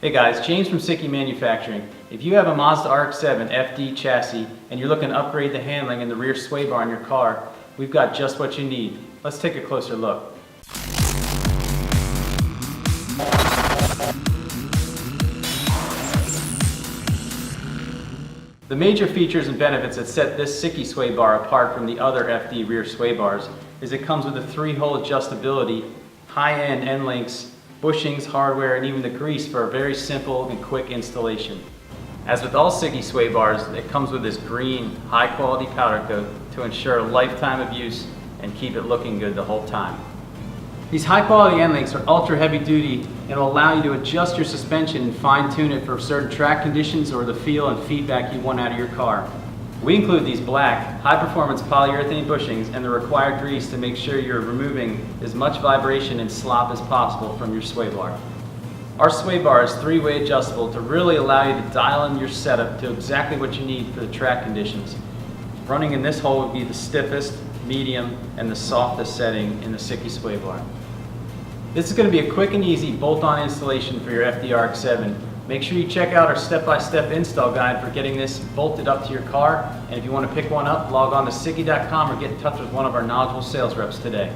Hey guys, James from SIKKY Manufacturing. If you have a Mazda RX7 FD chassis and you're looking to upgrade the handling in the rear sway bar in your car, we've got just what you need. Let's take a closer look. The major features and benefits that set this SIKKY sway bar apart from the other FD rear sway bars is it comes with a 3-hole adjustability, high-end end links, bushings, hardware, and even the grease for a very simple and quick installation. As with all SIKKY sway bars, it comes with this green, high-quality powder coat to ensure a lifetime of use and keep it looking good the whole time. These high-quality end links are ultra heavy-duty and will allow you to adjust your suspension and fine-tune it for certain track conditions or the feel and feedback you want out of your car. We include these black, high-performance polyurethane bushings and the required grease to make sure you're removing as much vibration and slop as possible from your sway bar. Our sway bar is 3-way adjustable to really allow you to dial in your setup to exactly what you need for the track conditions. Running in this hole would be the stiffest, medium, and the softest setting in the SIKKY sway bar. This is going to be a quick and easy bolt-on installation for your FD RX7. Make sure you check out our step-by-step install guide for getting this bolted up to your car, and if you want to pick one up, log on to sikky.com or get in touch with one of our knowledgeable sales reps today.